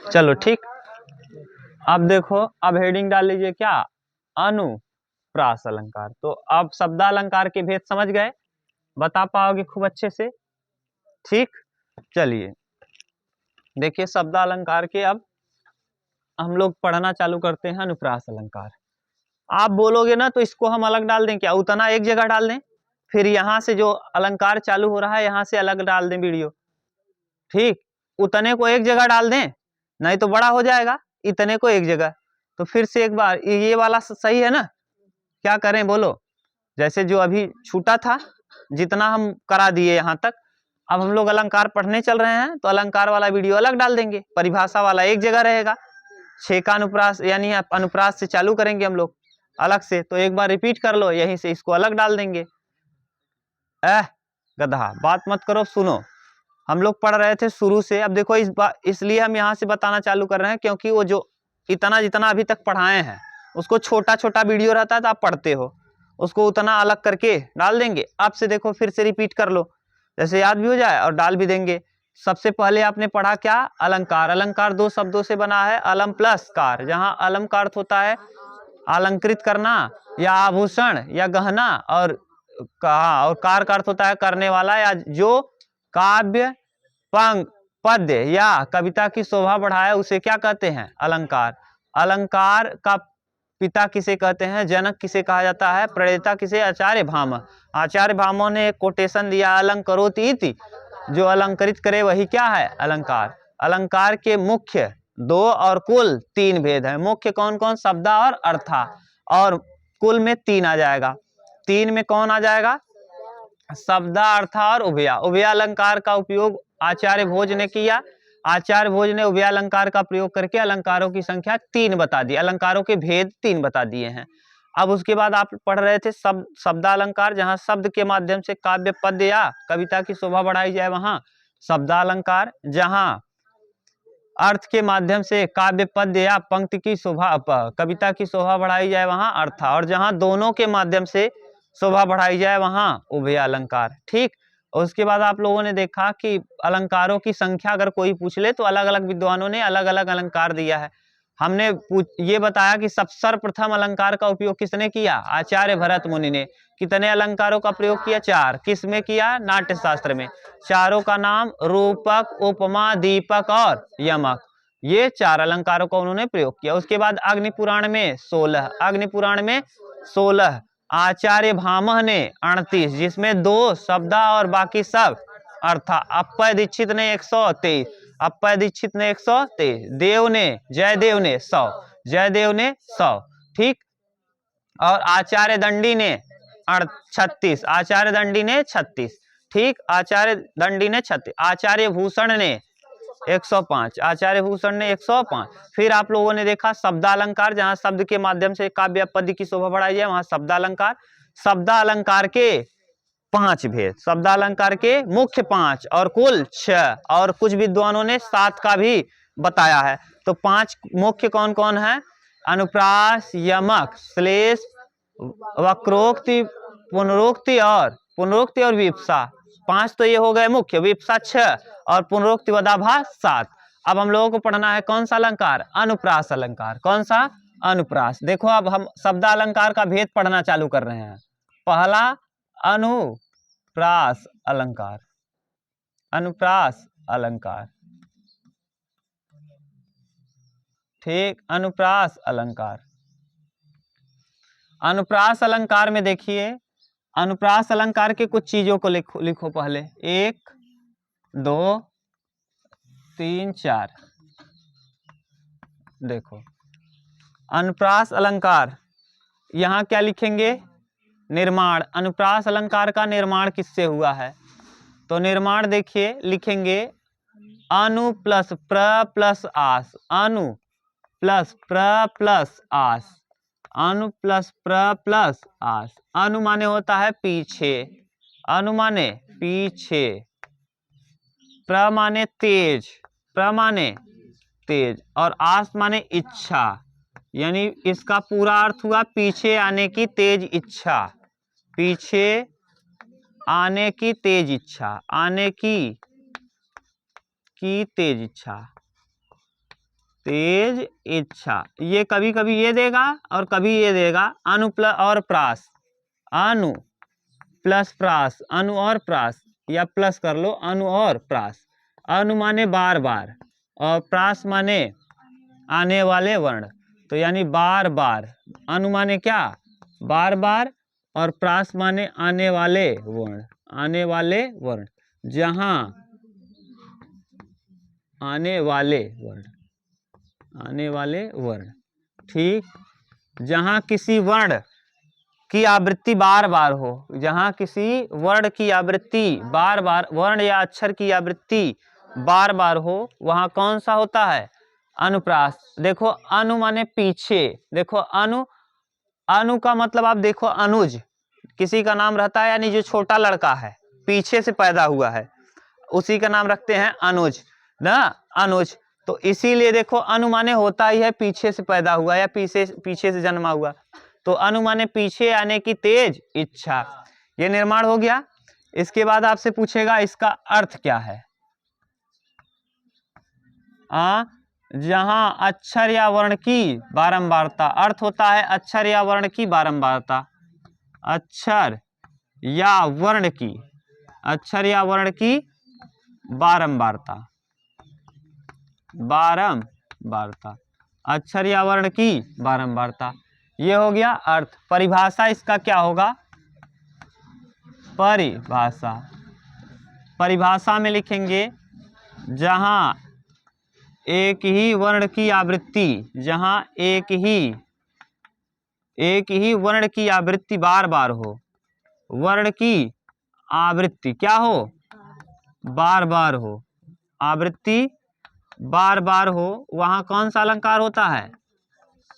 चलो ठीक। अब देखो, अब हेडिंग डाल लीजिए क्या, अनुप्रास अलंकार। तो अब शब्दालंकार के भेद समझ गए, बता पाओगे खूब अच्छे से। ठीक, चलिए देखिए शब्दालंकार के अब हम लोग पढ़ना चालू करते हैं अनुप्रास अलंकार। आप बोलोगे ना तो इसको हम अलग डाल दें क्या, उतना एक जगह डाल दें, फिर यहाँ से जो अलंकार चालू हो रहा है यहाँ से अलग डाल दें वीडियो। ठीक, उतने को एक जगह डाल दें, नहीं तो बड़ा हो जाएगा, इतने को एक जगह। तो फिर से एक बार ये वाला सही है ना, क्या करें बोलो। जैसे जो अभी छूटा था जितना हम करा दिए यहाँ तक, अब हम लोग अलंकार पढ़ने चल रहे हैं तो अलंकार वाला वीडियो अलग डाल देंगे, परिभाषा वाला एक जगह रहेगा। 6 का अनुप्रास यानी अनुप्रास से चालू करेंगे हम लोग अलग से, तो एक बार रिपीट कर लो, यहीं से इसको अलग डाल देंगे। गधा बात मत करो, सुनो। हम लोग पढ़ रहे थे शुरू से, अब देखो इसलिए हम यहाँ से बताना चालू कर रहे हैं क्योंकि वो जो इतना जितना अभी तक पढ़ाए हैं उसको छोटा छोटा वीडियो रहता है तो आप पढ़ते हो, उसको उतना अलग करके डाल देंगे। आपसे देखो फिर से रिपीट कर लो, जैसे याद भी हो जाए और डाल भी देंगे। सबसे पहले आपने पढ़ा क्या, अलंकार। अलंकार 2 शब्दों से बना है, अलम प्लस कार, जहाँ अलम का अर्थ होता है अलंकृत करना या आभूषण या गहना, और कार का अर्थ होता है करने वाला या जो काव्य पद्य या कविता की शोभा बढ़ाए उसे क्या कहते हैं, अलंकार। अलंकार का पिता किसे कहते हैं, जनक किसे कहा जाता है, प्रणेता किसे, आचार्य भामह। आचार्य भामह ने एक कोटेशन दिया, अलंकरोति इति, जो अलंकृत करे वही क्या है, अलंकार। अलंकार के मुख्य 2 और कुल 3 भेद है। मुख्य कौन कौन, शब्दा और अर्था, और कुल में 3 आ जाएगा। 3 में कौन आ जाएगा, शब्दा अर्था और उभया। उभया अलंकार का उपयोग आचार्य भोज ने किया। आचार्य भोज ने उभया अलंकार का प्रयोग करके अलंकारों की संख्या 3 बता दी, अलंकारों के भेद 3 बता दिए हैं। अब उसके बाद आप पढ़ रहे थे शब्दालंकार, जहां शब्द के माध्यम से काव्य पद्य या कविता की शोभा बढ़ाई जाए वहां शब्दालंकार, जहां अर्थ के माध्यम से काव्य पद्य या पंक्ति की शोभा कविता की शोभा बढ़ाई जाए वहां अर्थ, और जहां दोनों के माध्यम से शोभा बढ़ाई जाए वहां उभय अलंकार। ठीक, और उसके बाद आप लोगों ने देखा कि अलंकारों की संख्या अगर कोई पूछ ले तो अलग अलग विद्वानों ने अलग अलग अलंकार दिया है। हमने ये बताया कि सर्वप्रथम अलंकार का उपयोग किसने किया, आचार्य भरत मुनि ने। कितने अलंकारों का प्रयोग किया, 4। किस में किया, नाट्य शास्त्र में। चारों का नाम रूपक, उपमा, दीपक और यमक, ये 4 अलंकारों का उन्होंने प्रयोग किया। उसके बाद अग्नि पुराण में 16, अग्नि पुराण में 16, आचार्य भामह ने 38, जिसमें 2 शब्दा और बाकी सब अर्था। अप्पय दीक्षित ने 123, अप्पय दीक्षित ने 123, देव ने जयदेव ने 100, जयदेव ने 100। ठीक, और आचार्य दंडी ने 36, आचार्य दंडी ने 36। ठीक, आचार्य दंडी ने 36। आचार्य भूषण ने 105, आचार्य भूषण ने 105। फिर आप लोगों ने देखा शब्दालंकार, जहां शब्द के माध्यम से काव्य पद्य की शोभा बढ़ाई जाए वहां शब्दालंकार। शब्दालंकार के 5 भेद, शब्दालंकार के मुख्य 5 और कुल 6, और कुछ विद्वानों ने 7 का भी बताया है। तो 5 मुख्य कौन कौन है, अनुप्रास, यमक, श्लेष, वक्रोक्ति, पुनरोक्ति और विप्सा। 5 तो ये हो गए मुख्य, विप्सा 6 और पुनरोक्ति वदाभास 7। अब हम लोगों को पढ़ना है कौन सा अलंकार, अनुप्रास अलंकार। कौन सा, अनुप्रास। देखो अब हम शब्दालंकार का भेद पढ़ना चालू कर रहे हैं। पहला अनुप्रास अलंकार, अनुप्रास अलंकार। ठीक, अनुप्रास अलंकार। अनुप्रास अलंकार में देखिए, अनुप्रास अलंकार के कुछ चीजों को लिखो पहले, 1 2 3 4। देखो अनुप्रास अलंकार, यहाँ क्या लिखेंगे, निर्माण। अनुप्रास अलंकार का निर्माण किससे हुआ है, तो निर्माण देखिए लिखेंगे अनु प्लस प्र प्लस आस, अनु प्लस प्र प्लस आस, अनु प्लस प्र प्लस आस। अनु माने होता है पीछे, अनु माने पीछे, प्र माने तेज, प्र माने तेज, और आस माने इच्छा, यानी इसका पूरा अर्थ हुआ पीछे आने की तेज इच्छा, पीछे आने की तेज इच्छा, आने की तेज इच्छा। तेज इच्छा, ये कभी कभी ये देगा और कभी ये देगा। अनु प्लस और प्रास, अनु प्लस प्रास, अनु और प्रास, या प्लस कर लो अनु और प्रास। अनु माने बार बार और प्रास माने आने वाले वर्ण, तो यानी बार बार। अनु माने क्या, बार बार, और प्रास माने आने वाले वर्ण, आने वाले वर्ण। जहां आने वाले वर्ण, आने वाले वर्ण, ठीक। जहां किसी वर्ण की आवृत्ति बार बार हो, जहां किसी वर्ण की आवृत्ति बार बार, वर्ण या अक्षर की आवृत्ति बार बार हो, वहां कौन सा होता है, अनुप्रास। देखो अनु माने पीछे, देखो अनु, अनु का मतलब आप देखो अनुज, किसी का नाम रहता है, यानी जो छोटा लड़का है पीछे से पैदा हुआ है उसी का नाम रखते हैं अनुज ना, अनुज। तो इसीलिए देखो अनु माने होता ही है पीछे से पैदा हुआ या पीछे से जन्मा हुआ, तो अनु माने पीछे आने की तेज इच्छा। ये निर्माण हो गया। इसके बाद आपसे पूछेगा इसका अर्थ क्या है। जहां अक्षर या वर्ण की बारंबारता, अर्थ होता है अक्षर या वर्ण की बारंबारता, अक्षर या वर्ण की, अक्षर या वर्ण की बारंबारता, बारंबारता, अक्षर या वर्ण की बारंबारता, ये हो गया अर्थ। परिभाषा इसका क्या होगा, परिभाषा, परिभाषा में लिखेंगे जहां एक ही वर्ण की आवृत्ति, जहां एक ही वर्ण की आवृत्ति बार बार हो, वर्ण की आवृत्ति क्या हो, बार बार हो, आवृत्ति बार बार हो, वहां कौन सा अलंकार होता है,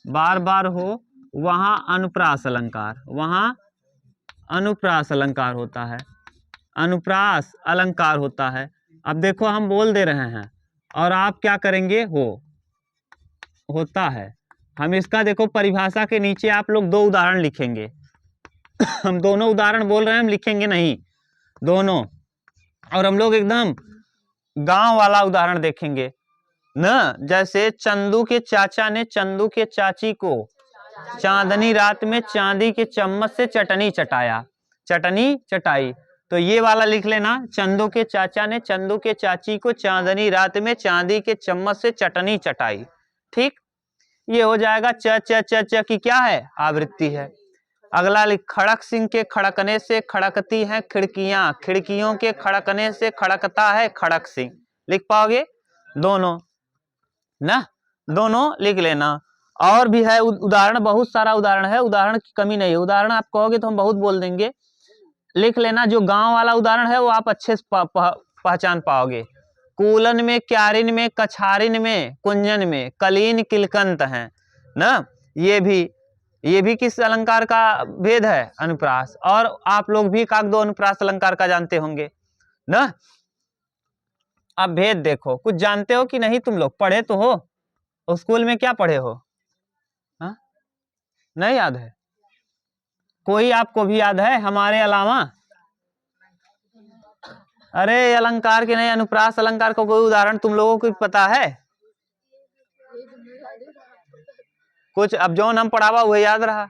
बार बार हो, वहां अनुप्रास अलंकार, वहां अनुप्रास अलंकार होता है, अनुप्रास अलंकार होता है। अब देखो हम बोल दे रहे हैं और आप क्या करेंगे, होता है। हम इसका देखो परिभाषा के नीचे आप लोग दो उदाहरण लिखेंगे हम दोनों उदाहरण बोल रहे हैं, हम लिखेंगे नहीं दोनों, और हम लोग एकदम गांव वाला उदाहरण देखेंगे न। जैसे चंदू के चाचा ने चंदू के चाची को चांदनी रात में चांदी के चम्मच से चटनी चटाया, चटनी चटाई, तो ये वाला लिख लेना, चंदू के चाचा ने चंदू के चाची को चांदनी रात में चांदी के चम्मच से चटनी चटाई, ठीक। ये हो जाएगा च च च च की क्या है, आवृत्ति है। अगला लिख, खड़क सिंह के खड़कने से खड़कती हैं खिड़कियां, खिड़कियों के खड़कने से खड़कता है खड़क सिंह, लिख पाओगे दोनों ना, दोनों लिख लेना। और भी है उदाहरण, बहुत सारा उदाहरण है, उदाहरण की कमी नहीं है, उदाहरण आप कहोगे तो हम बहुत बोल देंगे, लिख लेना। जो गांव वाला उदाहरण है वो आप अच्छे से पहचान पाओगे। कूलन में, क्यारिन में, कछारिन में, कुंजन में, कलीन किलकंत हैं ना, ये भी किस अलंकार का भेद है, अनुप्रास। और आप लोग भी काक दो अनुप्रास अलंकार का जानते होंगे ना। अब भेद देखो, कुछ जानते हो कि नहीं, तुम लोग पढ़े तो हो, स्कूल में क्या पढ़े हो, हा? नहीं याद है, कोई आपको भी याद है हमारे अलावा, अरे अलंकार के नहीं, अनुप्रास अलंकार का कोई उदाहरण तुम लोगों को पता है कुछ, अब जो हम पढ़ावा वही याद रहा,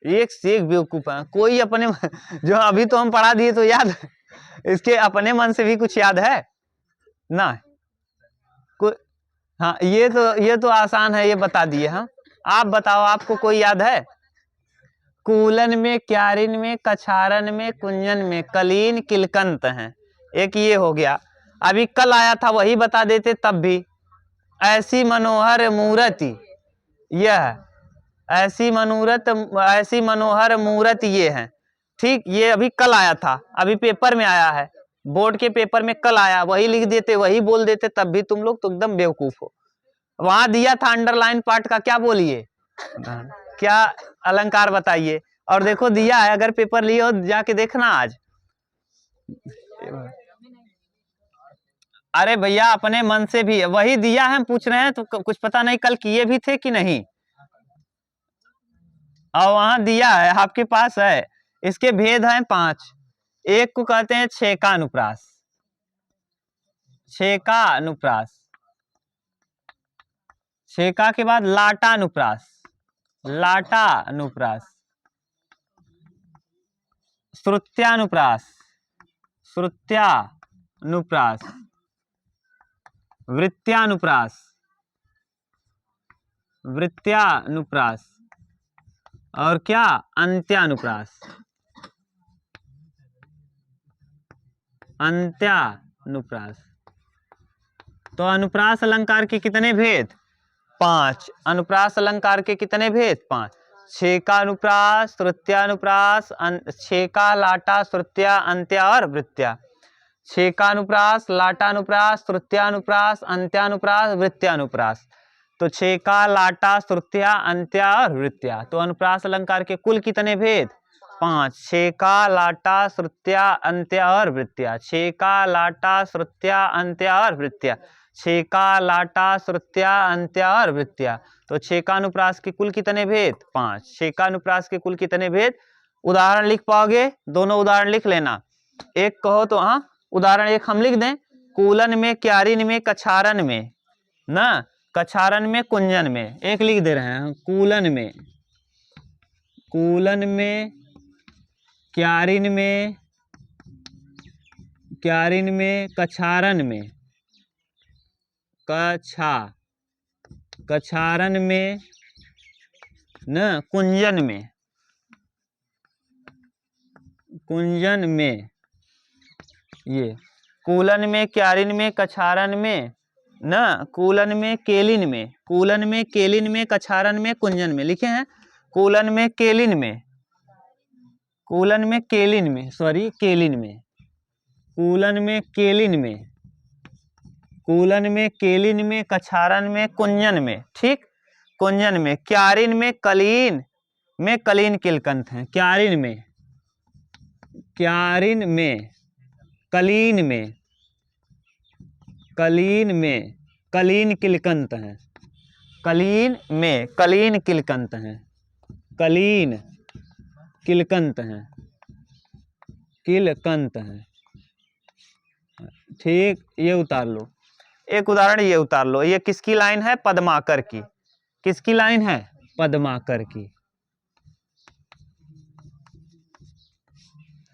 एक से एक बेवकूफ है कोई अपने जो अभी तो हम पढ़ा दिए तो याद, इसके अपने मन से भी कुछ याद है ना, हाँ ये तो आसान है, ये बता दिए। हाँ आप बताओ, आपको कोई याद है, कूलन में, क्यारिन में, कछारन में, कुंजन में, कलीन किलकंत हैं, एक ये हो गया। अभी कल आया था वही बता देते तब भी, ऐसी मनोहर मूर्ति, यह ऐसी मनोहर मूर्त ये है, ठीक। ये अभी कल आया था, अभी पेपर में आया है, बोर्ड के पेपर में कल आया, वही लिख देते, वही बोल देते, तब भी तुम लोग तो एकदम बेवकूफ हो। वहां दिया था अंडरलाइन पार्ट का, क्या बोलिए, क्या अलंकार बताइए, और देखो दिया है, अगर पेपर लिए हो जाके देखना आज। अरे भैया अपने मन से भी वही दिया है, हम पूछ रहे हैं तो कुछ पता नहीं कल किए भी थे कि नहीं, और वहां दिया है आपके पास है। इसके भेद हैं 5। एक को कहते हैं छेका अनुप्रास, छेका अनुप्रास, छेका के बाद लाटा अनुप्रास, लाटा अनुप्रास, श्रुत्यानुप्रास, श्रुत्यानुप्रास, वृत्त्यानुप्रास, वृत्त्यानुप्रास, और क्या, अंत्यानुप्रास, अंत्यानुप्रास। तो अनुप्रास अलंकार के कितने भेद? 5। अनुप्रास अलंकार के कितने भेद? 5। छेका अनुप्रास, श्रुत्यानुप्रास, छेका, लाटा, श्रुत्या, अंत्या और वृत्त्या। छेका अनुप्रास, लाटा अनुप्रास, श्रुत्यानुप्रास, अंत्यानुप्रास, वृत्त्यानुप्रास। तो छेका, लाटा, श्रुत्या, अंत्या और वृत्त्या। तो अनुप्रास अलंकार के कुल कितने भेद? 5। छेका, लाटा, श्रुत्या, अंत्या और वृत्त्या। छेका, लाटा, श्रुत्या, अंत्या और वृत्त्या। छेका, लाटा, श्रुत्या, अंत्या और वृत्त्या। तो छेकानुप्रास के कुल कितने भेद? 5। छेकानुप्रास के कुल कितने भेद? उदाहरण लिख पाओगे? दोनों उदाहरण लिख लेना। एक कहो तो हाँ, उदाहरण एक हम लिख दें। कूलन में, क्यारिन में, कछारन में, ना, कछारन में, कुंजन में। एक लिख दे रहे हैं, कूलन में, कूलन में, क्यारिन में, क्यारिन में, कछारन में, कछारन में, न, कुंजन में, कुंजन में। ये कूलन में, क्यारिन में, कछारन में, न, कूलन में, केलिन में, कूलन में, केलिन में, कछारन में, कुंजन में। लिखे हैं कूलन में, केलिन में, कूलन में, केलिन में, सॉरी केलिन में, कूलन में, केलिन में, कूलन में, केलिन में, कछारन में, कुंजन में। ठीक, कुंजन में। क्यारिन में, कलीन में, कलीन किलकंत हैं। क्यारिन में, क्यारिन में, कलीन में, कलीन में, कलीन किलकंत हैं। कलीन में, कलीन किलकंत हैं, कलीन किलकंत हैं, किलकंत हैं। ठीक, ये उतार लो। एक उदाहरण ये उतार लो। ये किसकी लाइन है? पद्माकर की। किसकी लाइन है? पद्माकर की।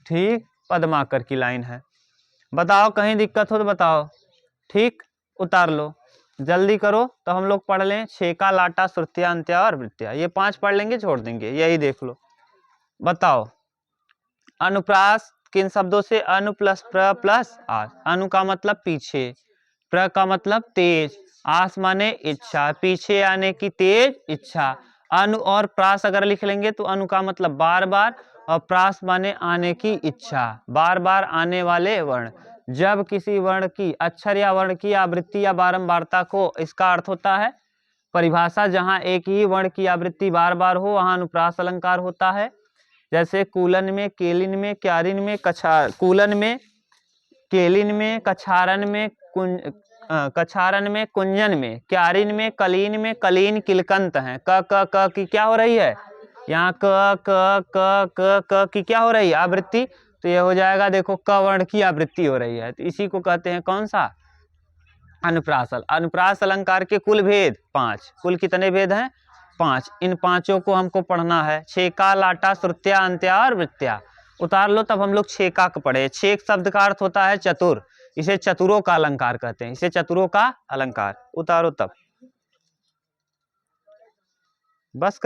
ठीक, पद्माकर की लाइन है। बताओ, कहीं दिक्कत हो तो बताओ। ठीक, उतार लो, जल्दी करो तो हम लोग पढ़ लें। छेका, लाटा, श्रुत्या, अंत्या और वृत्त्या। ये 5 पढ़ लेंगे, छोड़ देंगे। यही देख लो। बताओ, अनुप्रास किन शब्दों से? अनु प्लस प्र प्लस आस। अनु का मतलब पीछे, प्र का मतलब तेज, आस माने इच्छा, पीछे आने की तेज इच्छा। अनु और प्रास अगर लिख लेंगे तो अनु का मतलब बार बार, और प्रास माने आने की इच्छा, बार बार आने वाले वर्ण। जब किसी वर्ण की, अक्षर या वर्ण की आवृत्ति या बारंबारता को, इसका अर्थ होता है परिभाषा, जहां एक ही वर्ण की आवृत्ति बार बार हो वहां अनुप्रास अलंकार होता है। जैसे कूलन में, केलिन में, क्यारिन में, कूलन में, केलिन में, कछारन में, कछारन में, कुंजन में, क्यारिन में, कलीन में, कलीन किलकंत हैं। क की क्या हो रही है? यहाँ क की क्या हो रही है? आवृत्ति। तो ये हो जाएगा, देखो क वर्ण की आवृत्ति हो रही है। तो इसी को कहते हैं कौन सा? अनुप्रास। अनुप्रास अलंकार के कुल भेद 5। कुल कितने भेद हैं? 5। इन 5 को हमको पढ़ना है। छेका, लाटा, श्रुत्या, अंत्या और वृत्त्या। उतार लो, तब हम लोग छेका को पढ़े। छेक शब्द का अर्थ होता है चतुर। इसे चतुरों का अलंकार कहते हैं। इसे चतुरों का अलंकार। उतारो तब, बस कर।